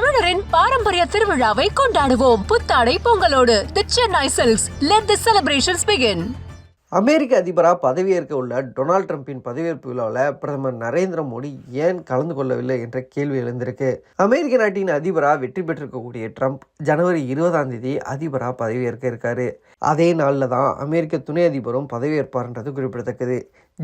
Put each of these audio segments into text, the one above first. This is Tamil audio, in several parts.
தமிழரின் பாரம்பரிய திருவிழாவை கொண்டாடுவோம். புத்தாடை பொங்கலோடு the Chennai Silks. Let the celebrations begin. அமெரிக்க அதிபராக பதவியேற்க உள்ள டொனால்ட் ட்ரம்பின் பதவியேற்பு விழாவில் பிரதமர் நரேந்திர மோடி ஏன் கலந்து கொள்ளவில்லை என்ற கேள்வி எழுந்திருக்கு. அமெரிக்க நாட்டின் அதிபராக வெற்றி பெற்றிருக்கக்கூடிய ட்ரம்ப் ஜனவரி 20 அதிபராக பதவியேற்க இருக்காரு. அதே நாளில் தான் அமெரிக்க துணை அதிபரும் பதவியேற்பார்ன்றது குறிப்பிடத்தக்கது.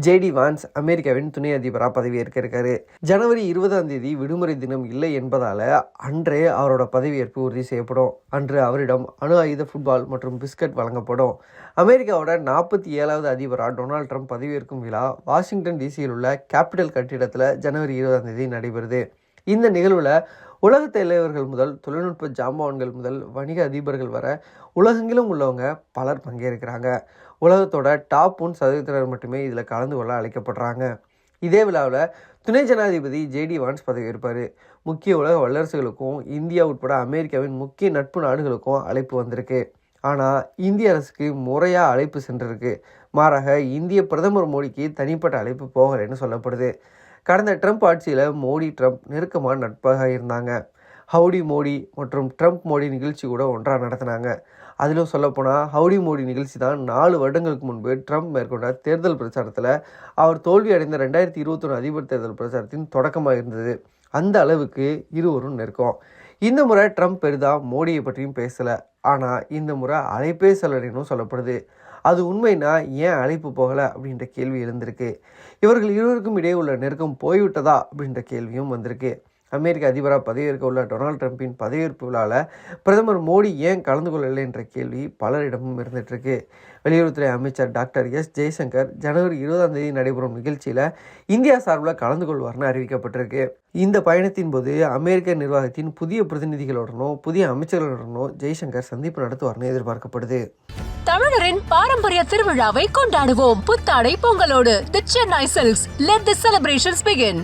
ஜேடி வான்ஸ் அமெரிக்காவின் துணை அதிபராக பதவியேற்க இருக்காரு. ஜனவரி 20 விடுமுறை தினம் இல்லை என்பதால அன்றே அவரோட பதவியேற்பு உறுதி செய்யப்படும். அன்று அவரிடம் அணு ஆயுத ஃபுட்பால் மற்றும் பிஸ்கட் வழங்கப்படும். அமெரிக்காவோட 47வது அதிபராக டொனால்ட் ட்ரம்ப் பதவியேற்கும் விழா வாஷிங்டன் டிசியில் உள்ள கேபிட்டல் கட்டிடத்தில் ஜனவரி 20 நடைபெறுது. இந்த நிகழ்வில் உலக தலைவர்கள் முதல் தொழில்நுட்ப ஜாம்பவான்கள் முதல் வணிக அதிபர்கள் வர உலகெங்கிலும் உள்ளவங்க பலர் பங்கேற்கிறாங்க. உலகத்தோட டாப் 1% மட்டுமே இதில் கலந்து கொள்ள அழைக்கப்படுறாங்க. இதே விழாவில் துணை ஜனாதிபதி ஜேடி வான்ஸ் பதவியேற்பார். முக்கிய உலக வல்லரசுகளுக்கும் இந்தியா உட்பட அமெரிக்காவின் முக்கிய நட்பு நாடுகளுக்கும் அழைப்பு வந்திருக்கு. ஆனால் இந்திய அரசுக்கு முறையாக அழைப்பு சென்றிருக்கு. மாறாக இந்திய பிரதமர் மோடிக்கு தனிப்பட்ட அழைப்பு போகலைன்னு சொல்லப்படுது. கடந்த ட்ரம்ப் ஆட்சியில் மோடி ட்ரம்ப் நெருக்கமான நட்பாக இருந்தாங்க. ஹவுடி மோடி மற்றும் ட்ரம்ப் மோடி நிகழ்ச்சி கூட ஒன்றாக நடத்தினாங்க. அதிலும் சொல்லப்போனால் ஹவுடி மோடி நிகழ்ச்சி தான் 4 வருடங்களுக்கு முன்பு ட்ரம்ப் மேற்கொண்ட தேர்தல் பிரச்சாரத்தில் அவர் தோல்வி அடைந்த 2021 அதிபர் தேர்தல் பிரச்சாரத்தின் தொடக்கமாக இருந்தது. அந்த அளவுக்கு இருவரும் நெருக்கம். இந்த முறை ட்ரம்ப் பெரிதாக மோடியை பற்றியும் பேசலை. ஆனால் இந்த முறை அழைப்பே செல்லணும் சொல்லப்படுது. அது உண்மைனா ஏன் அழைப்பு போகலை அப்படின்ற கேள்வி எழுந்திருக்கு. இவர்கள் இருவருக்கும் இடையே உள்ள நெருக்கம் போய்விட்டதா அப்படின்ற கேள்வியும் வந்திருக்கு. அமெரிக்க அதிபராக பதவியேற்க உள்ள டொனால்ட் ட்ரம்பின் பதவியேற்பு விழாவில் பிரதமர் மோடி ஏன் கலந்து கொள்ளலை என்ற கேள்வி பலரிடமும் இருந்துகிட்ருக்கு. வெளியுறவுத்துறை அமைச்சர் டாக்டர் எஸ் ஜெய்சங்கர் ஜனவரி 20 நடைபெறும் நிகழ்ச்சியில் இந்தியா சார்பில் கலந்து கொள்வார்னு அறிவிக்கப்பட்டிருக்கு. இந்த பயணத்தின் போது அமெரிக்க நிர்வாகத்தின் புதிய பிரதிநிதிகளுடனும் புதிய அமைச்சர்களுடனும் ஜெய்சங்கர் சந்திப்பு நடத்துவார்னு எதிர்பார்க்கப்படுது. தமிழரின் பாரம்பரிய திருவிழாவை கொண்டாடுவோம். புத்தாடை பொங்கலோடு the Chennai Silks. Let the celebrations begin.